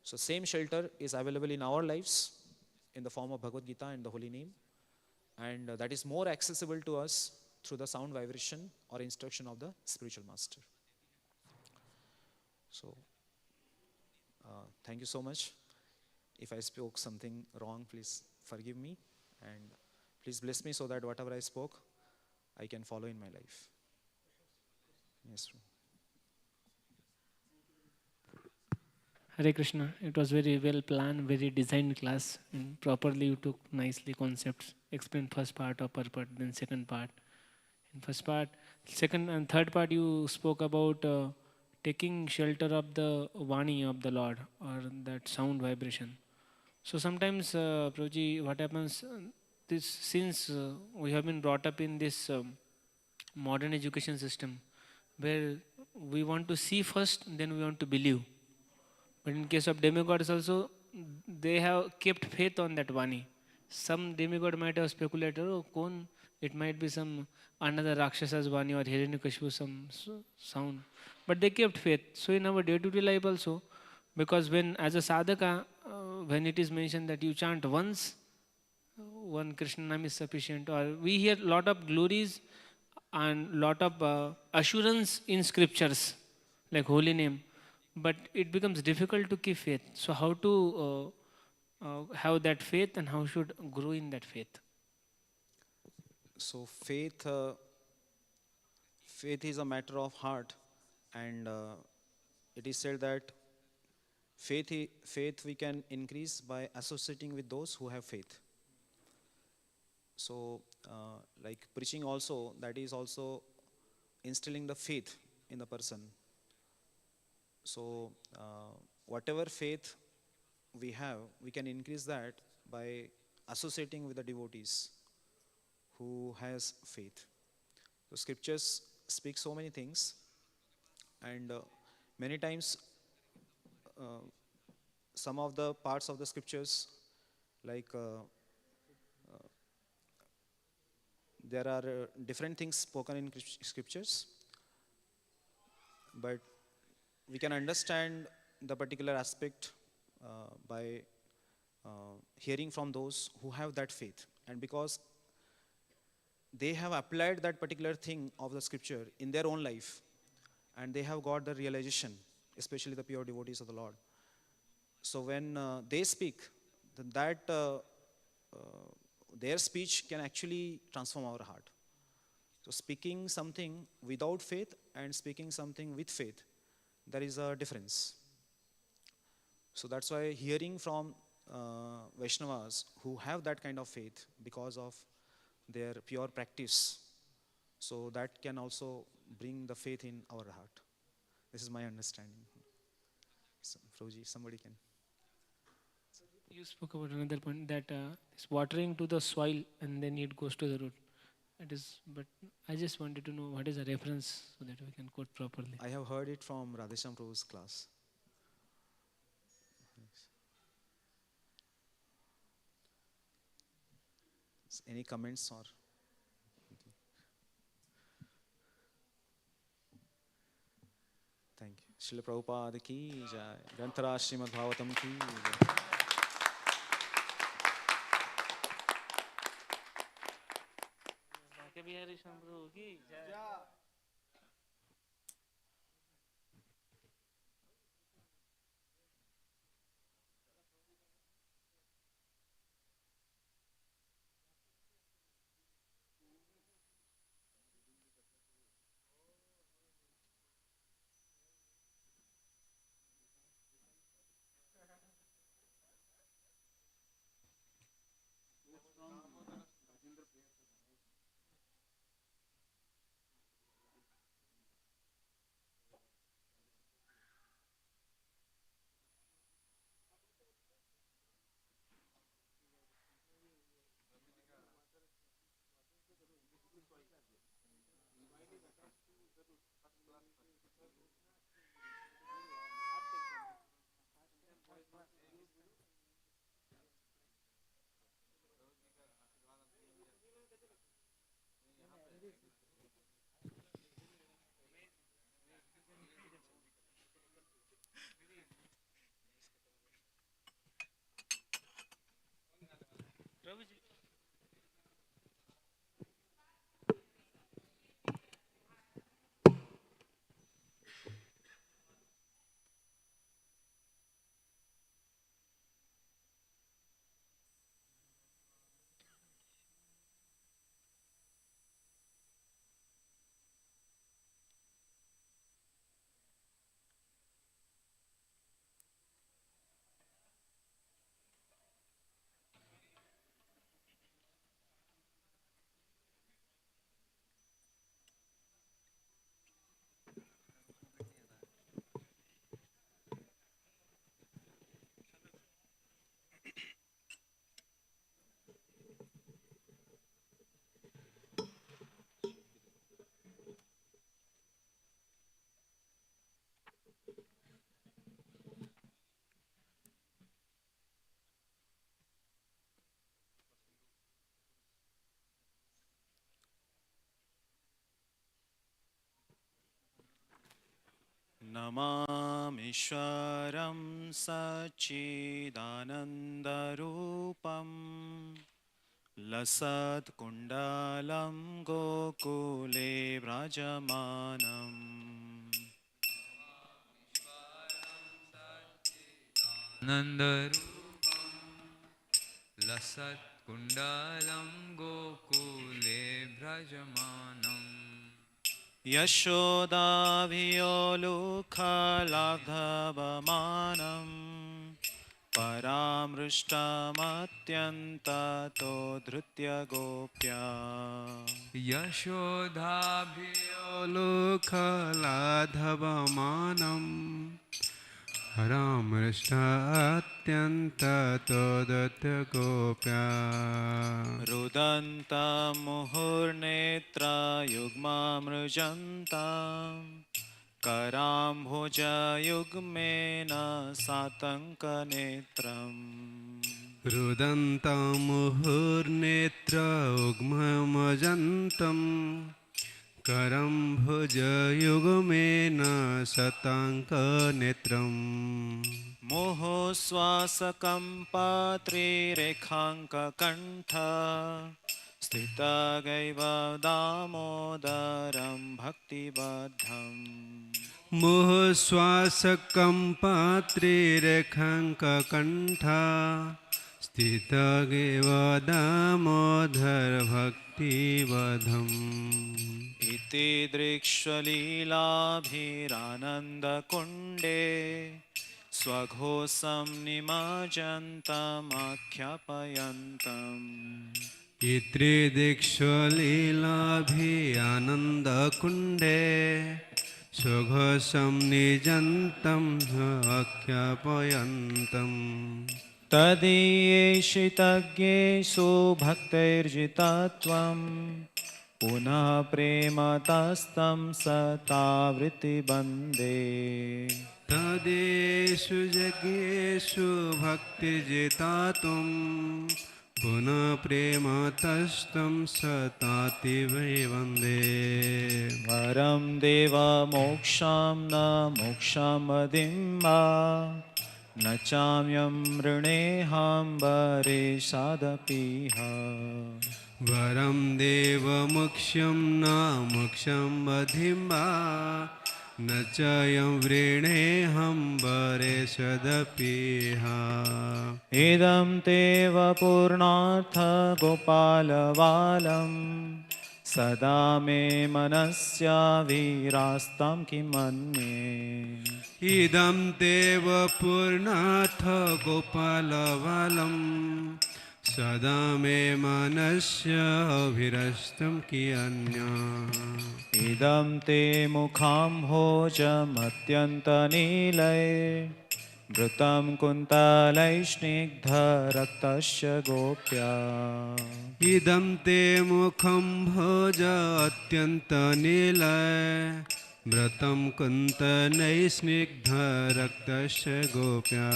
So same shelter is available in our lives in the form of Bhagavad Gita and the holy name, and that is more accessible to us through the sound vibration or instruction of the spiritual master. So thank you so much. If I spoke something wrong, please forgive me, and please bless me so that whatever I spoke, I can follow in my life. Yes, true. Hare Krishna. It was very well planned, very designed class. And properly you took nicely concepts. Explained first part, upper part, then second part. In first part, second and third part you spoke about taking shelter of the Vani of the Lord or that sound vibration. So sometimes, Prabhuji, what happens, this since we have been brought up in this modern education system where we want to see first, then we want to believe. But in case of demigods also, they have kept faith on that Vani. Some demigod might have speculated, oh, kon, it might be some another Rakshasa's Vani or Hiranyakashipu some sound. But they kept faith. So in our day-to-day life also, because when as a sadhaka, when it is mentioned that you chant once, one Krishna name is sufficient, or we hear lot of glories and lot of assurance in scriptures, like holy name, but it becomes difficult to keep faith. So how to have that faith and how should grow in that faith? So faith is a matter of heart, and it is said that faith we can increase by associating with those who have faith. So, like preaching also, that is also instilling the faith in the person. So, whatever faith we have, we can increase that by associating with the devotees who has faith. So, scriptures speak so many things, and many times some of the parts of the scriptures, like there are different things spoken in scriptures, but we can understand the particular aspect by hearing from those who have that faith, and because they have applied that particular thing of the scripture in their own life, and they have got the realization, especially the pure devotees of the Lord. So when they speak, then that their speech can actually transform our heart. So speaking something without faith and speaking something with faith, there is a difference. So that's why hearing from Vaishnavas who have that kind of faith because of their pure practice, so that can also bring the faith in our heart. This is my understanding. So, Prabhuji, somebody can. You spoke about another point that it's watering to the soil and then it goes to the root. It is, but I just wanted to know what is the reference so that we can quote properly. I have heard it from Radhesham Prabhu's class. Any comments or? Thank you. Srila Prabhupada ki jai. Granthara Srimad Bhagavatam ki jai. Bankebihari Shambhu ki jai. नमामीश्वरं सच्चिदानन्दरूपं लसत्कुण्डलं गोकुले व्रजमानम् नन्दरूपं लसत्कुण्डलं गोकुले व्रजमानम् यशोदाभियोलुखलाघवमानं परामृष्टमत्यन्ततो धृत्य Gopya यशोधाभियोलुखलाधवमानं हरामृष्टात्यन्ततोदत्तगोप्या रुदन्तमुहुर्नेत्रयुग्मामृजन्तां कराम्भुजयुग्मेन सातङ्कनेत्रम् रुदन्तमुहुर्नेत्रयुग्ममजन्तं करं भुजयुग्मेन शताङ्कनेत्रम् मुहुश्वासकम्पात्रिरेखाङ्ककण्ठ स्थितगैव दामोदरं भक्तिबद्धम् मुहुश्वासकम्पात्रिरेखाङ्ककण्ठ स्थितगेव दामोदरभक्तिवधम् इति दृक्ष्वलीलाभिरानन्दकुण्डे स्वघोषं निमज्जन्तमाख्यापयन्तम् इत्रिदीक्षलीलाभिरानन्दकुण्डे स्वघोषं निजन्तम् आख्यापयन्तम् तदीयेषितज्ञेषु भक्तैर्जितत्वं पुनः प्रेमतस्तं सतावृत्तिबन्धे तदेषु यज्ञेषु भक्तिर्जितात्वं पुनः प्रेमतस्तं सताति वै वन्दे वरं देवमोक्षं न मोक्षं वदिम्बा न चाम्यं वृणेहाम्बरेशादपीह वरं देवमुक्ष्यं न मोक्षं वधिम्बा न चयं वृणेऽहं वरेशदपीह इदं ते वपुर्नाथ गोपालबालं सदा मे मनस्याभिरास्तं किमन्ये इदं देव पूर्णाथ गोपालबालं सदा मे मनस्य अभिरस्तं कियन्या इदं ते मुखाम्भोजमत्यन्तनीलये वृतं कुन्तलैस्निग्धरक्तस्य गोप्या इदं ते मुखं भोज अत्यन्तनीलय व्रतं कुन्तलैस्निग्धरक्तस्य गोप्या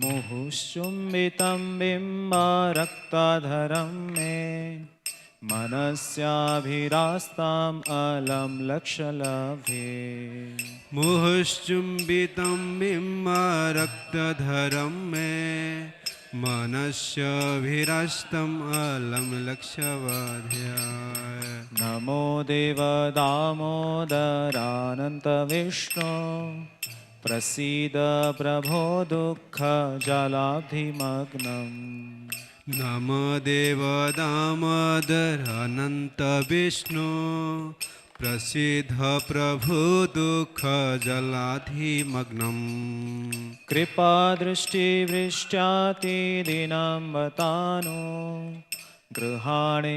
मुहुश्चुम्बितं बिम्बरक्ताधरं मे मनस्याभिरास्ताम् अलं लक्ष्यलभे मुहुश्चुम्बितं बिम्बरक्तधरं मे मनस्याभिरस्तम् अलं लक्ष्यवाध्याय नमो देवदामोदरानन्तविष्णो प्रसीद प्रभो दुःखजलाब्धिमग्नम् नमो देव दामोदर अनंत विष्णु प्रसिद्ध प्रभु दुःख जलाधिमग्नम् कृपादृष्टिवृष्ट्यातिदिनं बतानो गृहाणि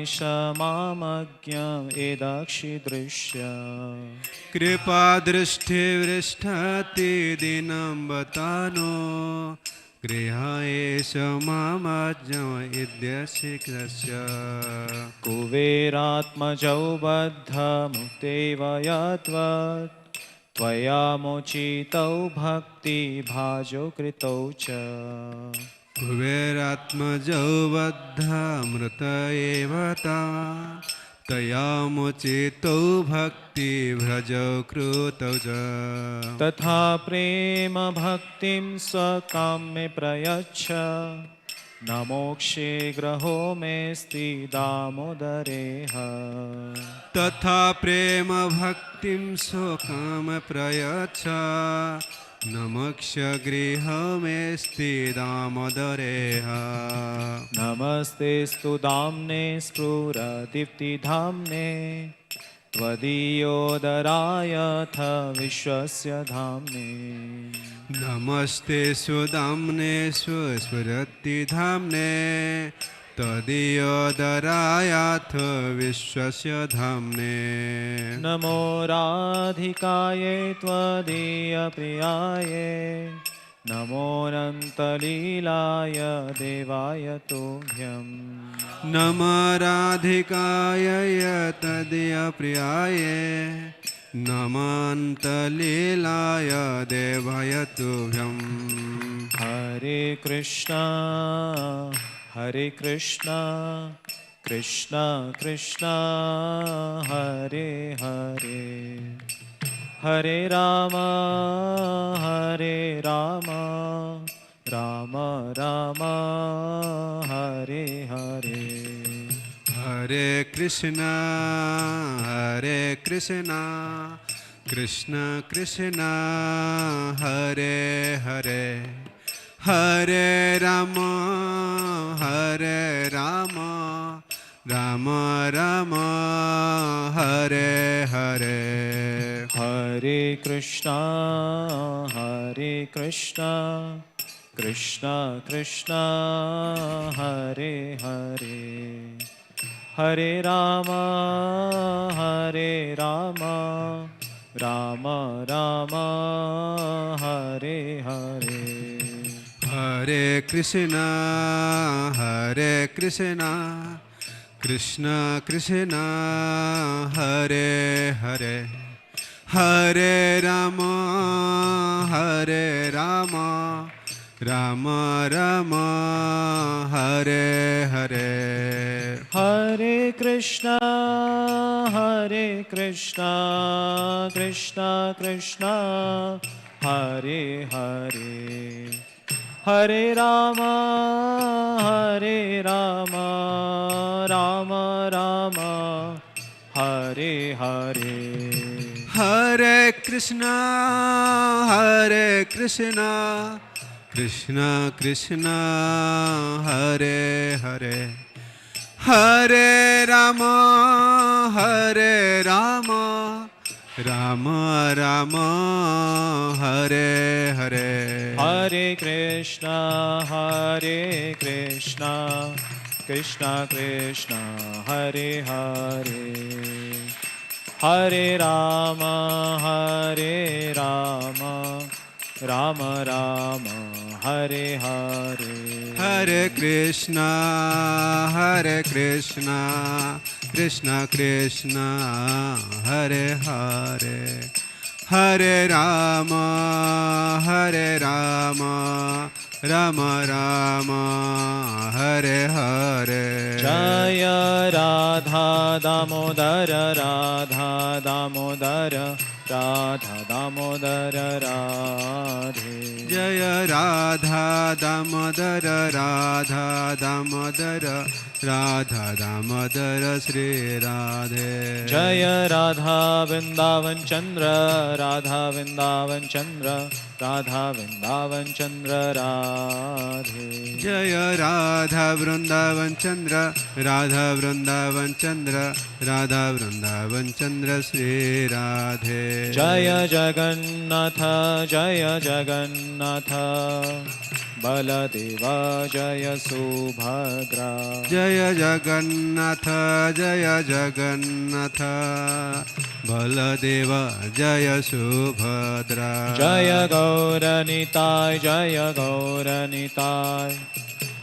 मामज्ञम् एदक्षिदृश्य कृपा दृष्टिवृष्टति दिनं बतानो गृहाय समामज्ञस्य कुबेरात्मजौ बद्धमुक्तेव यद्वत् त्वया मोचितौ भक्तिभाजो कृतौ च कुबेरात्मजौ बद्धमृत एव ता तयामुचितो भक्ति भ्रजौ कृतौ च तथा प्रेम भक्तिं स्वकाम्ये प्रयच्छ न मोक्षे ग्रहो मेऽस्ति दामोदरेह तथा प्रेम भक्तिं स्वकाम प्रयच्छ न मोक्ष गृहमेस्ति दामोदरेह नमस्तेस्तु दाम्ने स्फुरदीप्तिधाम्ने त्वदीयोदरायथ विश्वस्य धाम्ने नमस्ते सुदाम्ने स्वस्फुरद्धिधाम्ने तदीयोदरायाथ विश्वस्य धाम्ने नमो राधिकायै त्वदीयप्रियायै नमोऽनन्तलीलाय देवाय तुभ्यं नमो राधिकाय तदीयप्रियाय नमोऽनन्तलीलाय देवाय तुभ्यं हरे कृष्णा कृष्णा कृष्णा हरे हरे हरे राम राम राम हरे हरे हरे कृष्णा कृष्ण कृष्ण हरे हरे हरे राम राम राम हरे हरे हरे कृष्णा कृष्णा कृष्णा हरे हरे हरे राम राम राम हरे हरे हरे कृष्णा कृष्ण कृष्ण हरे हरे हरे राम राम राम हरे हरे हरे कृष्णा कृष्णा कृष्णा हरे हरे हरे राम राम राम हरे हरे हरे कृष्णा कृष्ण कृष्ण हरे हरे हरे राम राम राम हरे हरे हरे कृष्णा कृष्णा कृष्णा हरे हरे हरे राम राम राम हरे हरे हरे कृष्णा कृष्ण कृष्ण हरे हरे हरे राम राम राम हरे हरे जय राधा दामोदर राधा दामोदर राधा दामोदर राधे जय राधा दामोदर राधा दामोदर राधा दामोदर श्री राधे जय राधा वृंदावन चंद्र राधा वृंदावन चंद्र राधा वृंदावन चंद्र राधे जय राधा वृंदावन चंद्र राधा वृंदावन चंद्र राधा वृंदावन चंद्र श्री राधे जय जगन्नाथ बलदेवा जय सुभद्रा जय जगन्नाथ बलदेव जय सुभद्रा जय गौरनिताय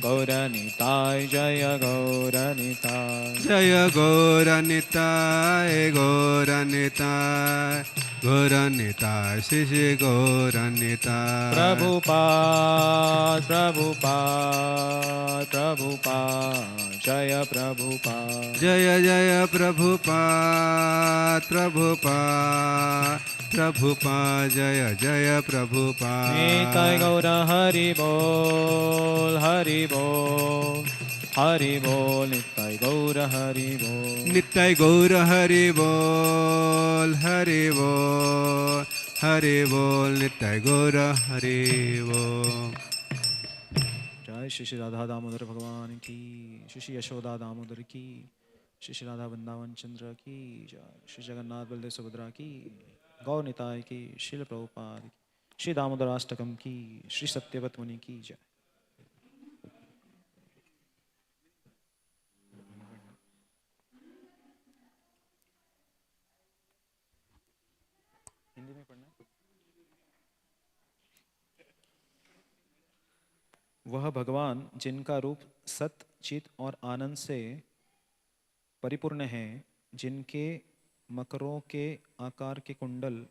गौरनिताय जय गौरनिताय जय गौरनिताय गौरनिताय गौरनिताय श्री श्री गौरनिताय प्रभुपाद प्रभुपाद प्रभुपाद जय प्रभुपाद जय जय प्रभुपाद प्रभुपाद प्रभुपाद जय जय प्रभुपाद निताय गौर हरि बोल हरि बोल हरि बोल निताय गौर हरि बोल निताय गौर हरि बोल हरि बोल हरि बोल निताय गौर हरि बोल जय श्री श्री राधा दामोदर भगवान की श्री श्री यशोदा दामोदर की श्री श्री राधा वृंदावन चंद्र की जय श्री जगन्नाथ बलदेव सुभद्रा की गौर निताय की श्रील प्रभुपाद की श्री दामोदर अष्टकम की श्री सत्यवत मुनि की जय हिंदी में पढ़ना वह भगवान जिनका रूप सत चित और आनंद से परिपूर्ण है जिनके मकरों के आकार के कुंडल